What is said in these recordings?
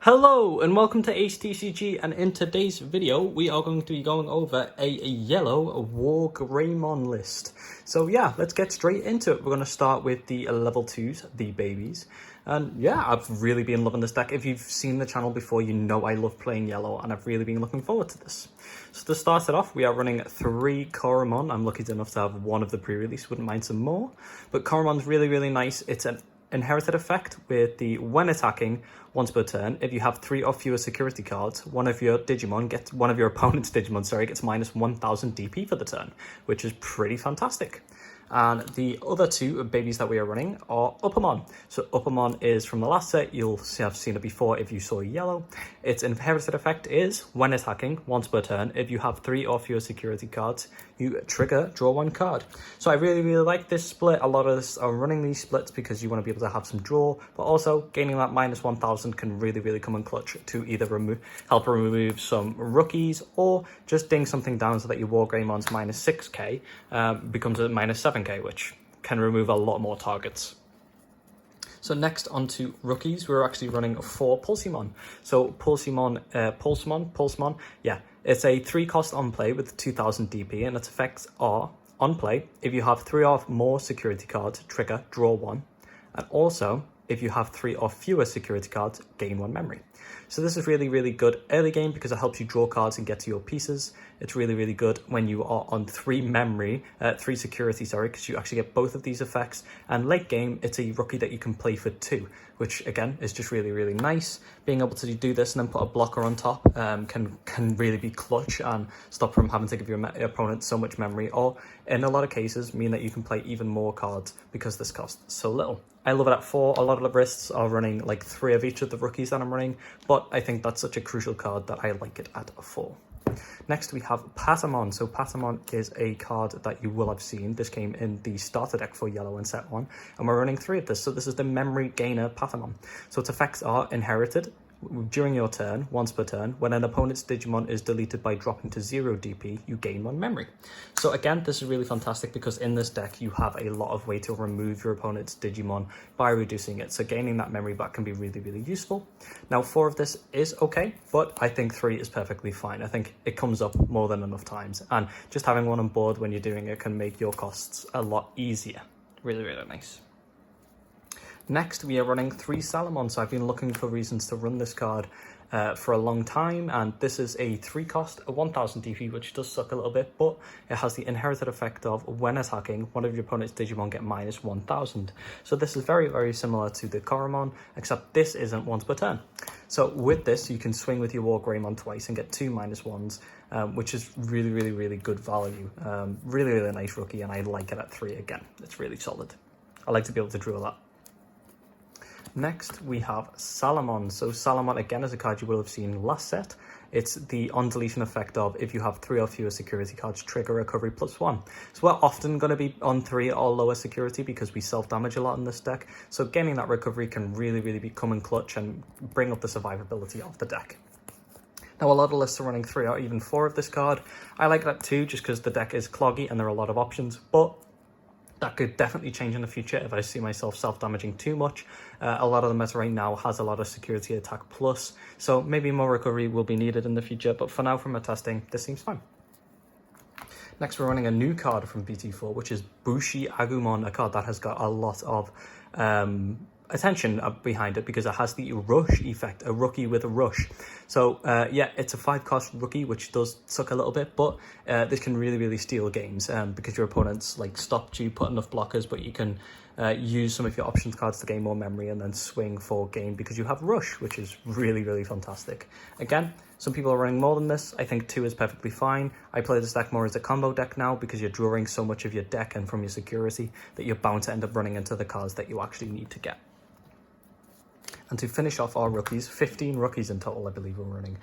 Hello and welcome to TCG, and in today's video we are going to be going over a yellow Wargreymon list. So yeah, let's get straight into it. We're going to start with the level 2s, the babies. And yeah, I've really been loving this deck. If you've seen the channel before, you know I love playing yellow and I've really been looking forward to this. So to start it off, we are running 3 Coromon. I'm lucky enough to have one of the pre-release, wouldn't mind some more. But Coromon's really nice. It's an inherited effect with the when attacking once per turn, if you have 3 or fewer security cards, one of your opponent's Digimon gets minus 1000 DP for the turn, which is pretty fantastic. And the other 2 babies that we are running are Patimon. So Patimon is from the last set. You'll have seen it before if you saw yellow. Its inherited effect is when attacking once per turn, if you have 3 or fewer security cards, you trigger draw 1 card. So I really like this split. A lot of us are running these splits because you want to be able to have some draw, but also gaining that minus 1000 can really come in clutch to either help remove some rookies or just ding something down so that your Wargreymon's minus 6k becomes a minus 7k, which can remove a lot more targets. So next onto rookies, we're actually running 4 Pulsimon. So Pulsemon, yeah, it's a 3 cost on play with 2000 DP, and its effects are on play if you have 3 or more security cards, trigger draw 1, and also if you have 3 or fewer security cards, gain 1 memory. So this is really good early game because it helps you draw cards and get to your pieces. It's really good when you are on 3 security, because you actually get both of these effects. And late game, it's a rookie that you can play for 2, which again is just really nice. Being able to do this and then put a blocker on top can really be clutch and stop from having to give your opponent so much memory, or in a lot of cases mean that you can play even more cards because this costs so little. I love it at 4. A lot of the lists are running like 3 of each of the rookies that I'm running, but I think that's such a crucial card that I like it at 4. Next we have Patimon. So Patimon is a card that you will have seen. This came in the starter deck for yellow in set 1, and we're running 3 of this. So this is the memory gainer Patimon. So its effects are inherited during your turn, once per turn. When an opponent's Digimon is deleted by dropping to 0 DP, you gain 1 memory. So again, this is really fantastic because in this deck you have a lot of way to remove your opponent's Digimon by reducing it. So gaining that memory back can be really useful. Now 4 of this is okay, but I think 3 is perfectly fine. I think it comes up more than enough times, and just having 1 on board when you're doing it can make your costs a lot easier. Really nice. Next, we are running 3 Salamon. So I've been looking for reasons to run this card for a long time, and this is a 3 cost, a 1000 DP, which does suck a little bit, but it has the inherited effect of when attacking, one of your opponent's Digimon get minus 1000. So this is very similar to the Coromon, except this isn't once per turn. So with this, you can swing with your Wargreymon twice and get 2 -1s, which is really good value. Really nice rookie, and I like it at 3 again. It's really solid. I like to be able to draw that. Next, we have Salamon. So Salamon, again, is a card you will have seen last set. It's the on-deletion effect of if you have 3 or fewer security cards, trigger recovery +1. So we're often going to be on 3 or lower security because we self-damage a lot in this deck. So gaining that recovery can really become in clutch and bring up the survivability of the deck. Now, a lot of lists are running 3 or even 4 of this card. I like that too, just because the deck is cloggy and there are a lot of options, but that could definitely change in the future if I see myself self-damaging too much. A lot of the meta right now has a lot of security attack plus, so maybe more recovery will be needed in the future, but for now, from my testing, this seems fine. Next, we're running a new card from BT4, which is Bushi Agumon, a card that has got a lot of attention behind it because it has the rush effect, a rookie with a rush. So yeah, it's a 5 cost rookie, which does suck a little bit, but this can really steal games because your opponent's like stopped you, put enough blockers, but you can use some of your options cards to gain more memory and then swing for game because you have rush, which is really fantastic. Again, some people are running more than this. I think 2 is perfectly fine. I play this deck more as a combo deck now because you're drawing so much of your deck and from your security that you're bound to end up running into the cards that you actually need to get. And to finish off our rookies, 15 rookies in total, I believe we're running.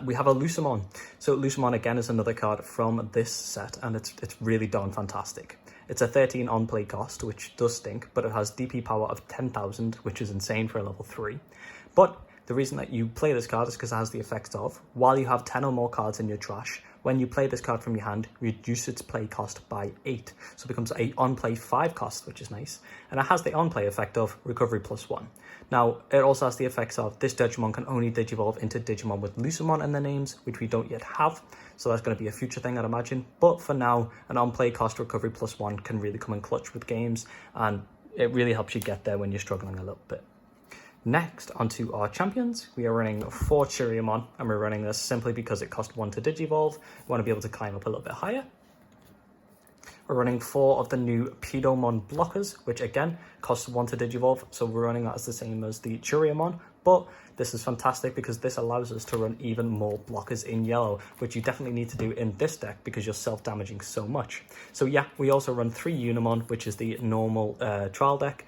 We have a Lucemon. So Lucemon, again, is another card from this set, and it's really darn fantastic. It's a 13 on-play cost, which does stink, but it has DP power of 10,000, which is insane for a level 3. But The reason that you play this card is because it has the effect of, while you have 10 or more cards in your trash, when you play this card from your hand, reduce its play cost by 8. So it becomes a on-play 5 cost, which is nice. And it has the on-play effect of recovery +1. Now, it also has the effects of this Digimon can only Digivolve into Digimon with Lucamon in their names, which we don't yet have. So that's going to be a future thing, I'd imagine. But for now, an on-play cost recovery +1 can really come in clutch with games, and it really helps you get there when you're struggling a little bit. Next, onto our champions. We are running 4 Cheeriomon, and we're running this simply because it cost 1 to Digivolve. We want to be able to climb up a little bit higher. We're running 4 of the new Patimon blockers, which again costs 1 to Digivolve, so we're running that as the same as the Cheeriomon, but this is fantastic because this allows us to run even more blockers in yellow, which you definitely need to do in this deck because you're self-damaging so much. So yeah, we also run 3 Unimon, which is the normal trial deck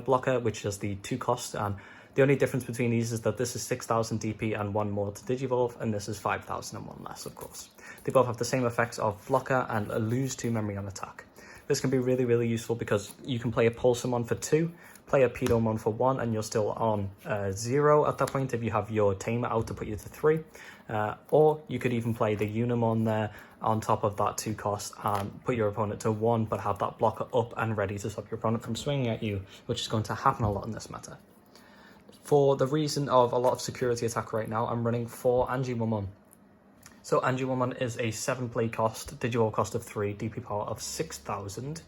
blocker, which is the 2 cost, and the only difference between these is that this is 6,000 DP and 1 more to Digivolve, and this is 5,000 and 1 less, of course. They both have the same effects of blocker and lose 2 memory on attack. This can be really, really useful because you can play a Pulsamon for 2, play a Pedomon for 1, and you're still on 0 at that point if you have your tamer out to put you to 3. Or you could even play the Unimon there on top of that 2 cost and put your opponent to 1, but have that blocker up and ready to stop your opponent from swinging at you, which is going to happen a lot in this meta. For the reason of a lot of security attack right now, I'm running 4 Angie Woman. So Angie Woman is a 7 play cost, Digivolve cost of 3, DP power of 6,000,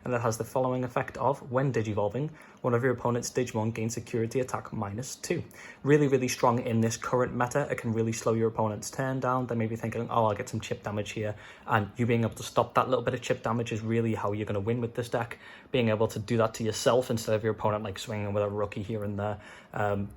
and it has the following effect of, when Digivolving, one of your opponent's Digimon gains security attack -2. Really, really strong in this current meta. It can really slow your opponent's turn down. They may be thinking, oh, I'll get some chip damage here, and you being able to stop that little bit of chip damage is really how you're going to win with this deck. Being able to do that to yourself instead of your opponent like swinging with a rookie here and there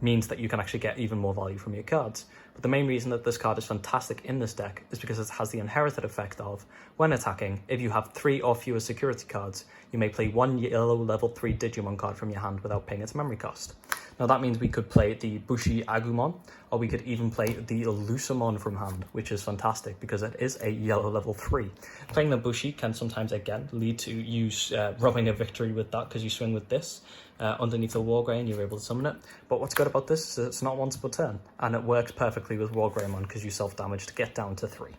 means that you can actually get even more value from your cards. But the main reason that this card is fantastic in this deck is because it has the inherited effect of, when attacking, if you have 3 or fewer security cards, you may play 1 yellow level 3 Digimon card from your hand without paying its memory cost. Now that means we could play the Bushi Agumon, or we could even play the Lucamon from hand, which is fantastic because it is a yellow level 3. Playing the Bushi can sometimes, again, lead to you robbing a victory with that because you swing with this. Underneath the Wargreymon, you're able to summon it. But what's good about this is it's not once per turn, and it works perfectly with Wargreymon because you self-damage to get down to 3.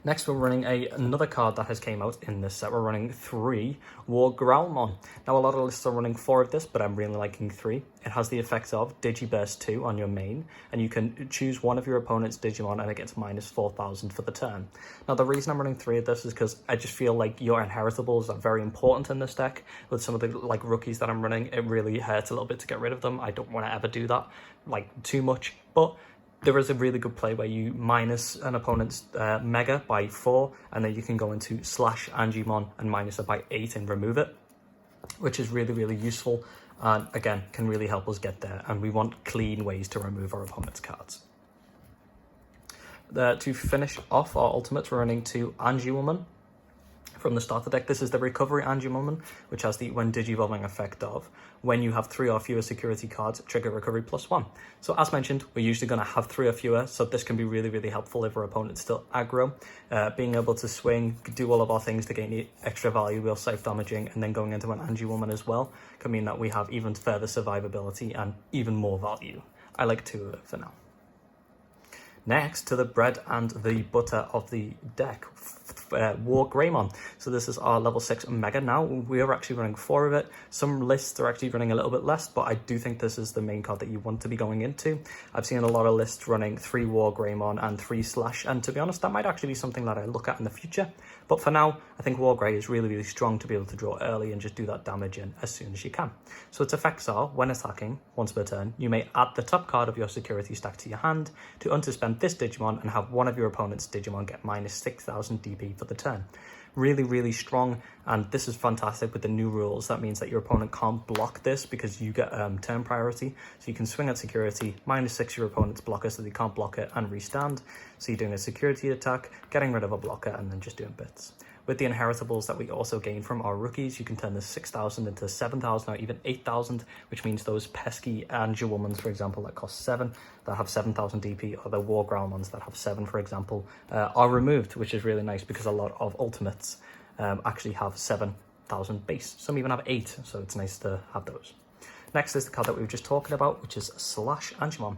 Next, we're running another card that has came out in this set. We're running 3 Warground. Now, a lot of lists are running 4 of this, but I'm really liking 3. It has the effect of Digiburst 2 on your main, and you can choose one of your opponent's Digimon, and it gets -4,000 for the turn. Now, the reason I'm running 3 of this is because I just feel like your inheritables are very important in this deck. With some of the rookies that I'm running, it really hurts a little bit to get rid of them. I don't want to ever do that too much, but there is a really good play where you minus an opponent's Mega by 4, and then you can go into /Angiemon and minus it by 8 and remove it, which is really, really useful, and again, can really help us get there, and we want clean ways to remove our opponent's cards. To finish off our ultimates, we're running 2 Angie Woman. From the starter deck, this is the Recovery Angie Woman, which has the when Digivolving effect of, when you have 3 or fewer security cards, trigger recovery +1. So as mentioned, we're usually going to have 3 or fewer, so this can be really, really helpful if our opponent's still aggro. Being able to swing, do all of our things to gain the extra value while self-damaging, and then going into an Angie Woman as well, can mean that we have even further survivability and even more value. I like 2 of it for now. Next, to the bread and the butter of the deck, Wargreymon. So this is our level 6 Mega now. We are actually running 4 of it. Some lists are actually running a little bit less, but I do think this is the main card that you want to be going into. I've seen a lot of lists running 3 Wargreymon and 3 Slash, and to be honest, that might actually be something that I look at in the future. But for now, I think Wargrey is really, really strong to be able to draw early and just do that damage in as soon as you can. So its effects are, when attacking, once per turn, you may add the top card of your security stack to your hand to unsuspend this Digimon and have one of your opponent's Digimon get -6,000 DP for the turn. Really, really strong, and this is fantastic with the new rules. That means that your opponent can't block this because you get turn priority, so you can swing at security, -6 your opponent's blocker so they can't block it, and restand. So you're doing a security attack, getting rid of a blocker, and then just doing bits. With the inheritables that we also gain from our rookies, you can turn the 6,000 into 7,000 or even 8,000, which means those pesky Angie Womans, for example, that cost 7, that have 7,000 DP, or the Warground ones that have 7, for example, are removed, which is really nice because a lot of ultimates actually have 7,000 base. Some even have 8, so it's nice to have those. Next is the card that we were just talking about, which is Slash Angemon.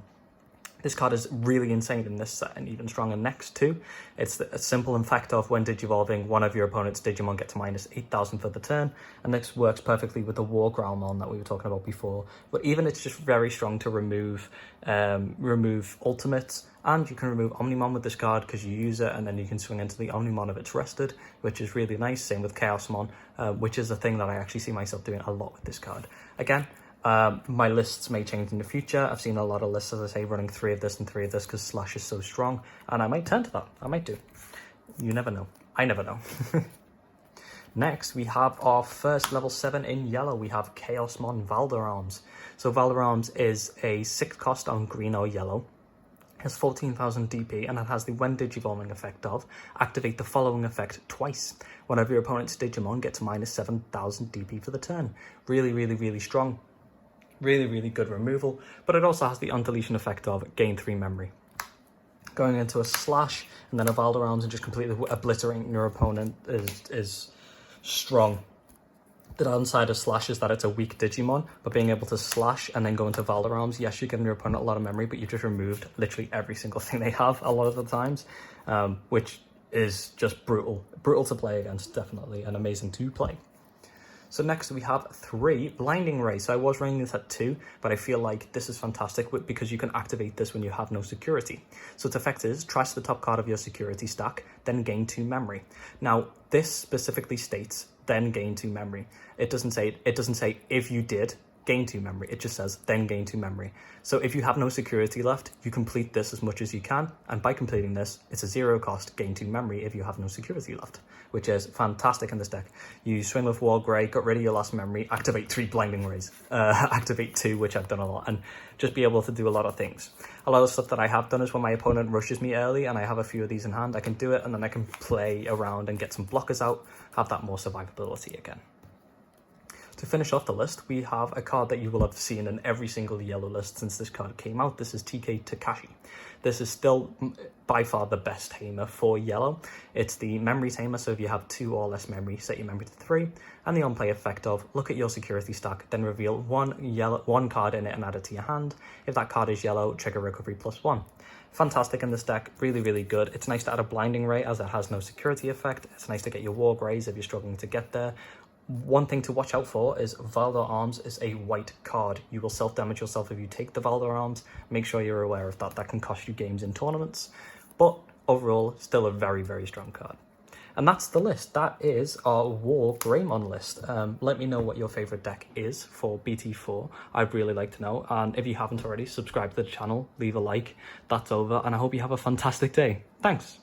This card is really insane in this set and even stronger next to. It's a simple effect of when digivolving, one of your opponent's Digimon gets minus 8,000 for the turn, and this works perfectly with the Warground that we were talking about before. But even it's just very strong to remove ultimates, and you can remove Omnimon with this card because you use it, and then you can swing into the Omnimon if it's rested, which is really nice. Same with Chaosmon, which is a thing that I actually see myself doing a lot with this card. Again, my lists may change in the future. I've seen a lot of lists, as I say, running 3 of this and 3 of this because Slash is so strong, and I might turn to that. I might do. You never know. I never know. Next, we have our first level 7 in yellow. We have Chaosmon Valderarms. So Valderarms is a 6 cost on green or yellow. It has 14,000 DP, and it has the when digivolving effect of activate the following effect twice. One of your opponent's Digimon gets minus 7,000 DP for the turn. Really, really, really strong. Really, really good removal, but it also has the undeletion effect of gain 3 memory. Going into a Slash and then a Valderarms and just completely obliterating your opponent is strong. The downside of Slash is that it's a weak Digimon, but being able to Slash and then go into Valderarms, yes, you're giving your opponent a lot of memory, but you've just removed literally every single thing they have a lot of the times, which is just brutal. Brutal to play against, definitely, and amazing to play. So next we have 3 Blinding Rays. So I was running this at 2, but I feel like this is fantastic because you can activate this when you have no security. So its effect is trash the top card of your security stack, then gain 2 memory. Now this specifically states then gain 2 memory. It doesn't say if you did gain 2 memory. It just says then gain 2 memory. So if you have no security left, you complete this as much as you can, and by completing this, it's a 0 cost gain 2 memory if you have no security left, which is fantastic in this deck. You swing with Wargrey, got rid of your last memory, activate 3 Blinding Rays, activate 2, which I've done a lot, and just be able to do a lot of things. A lot of stuff that I have done is when my opponent rushes me early and I have a few of these in hand, I can do it, and then I can play around and get some blockers out, have that more survivability again. To finish off the list, we have a card that you will have seen in every single yellow list since this card came out. This is TK Takashi. This is still by far the best tamer for yellow. It's the memory tamer, so if you have 2 or less memory, set your memory to 3, and the on-play effect of look at your security stack, then reveal one card in it and add it to your hand. If that card is yellow, trigger recovery +1. Fantastic in this deck, really, really good. It's nice to add a Blinding Ray as it has no security effect. It's nice to get your Wargreys if you're struggling to get there. One thing to watch out for is Valderarms is a white card. You will self-damage yourself if you take the Valderarms. Make sure you're aware of that. That can cost you games in tournaments. But overall, still a very, very strong card. And that's the list. That is our Wargreymon list. Let me know what your favourite deck is for BT4. I'd really like to know. And if you haven't already, subscribe to the channel, leave a like. That's over. And I hope you have a fantastic day. Thanks.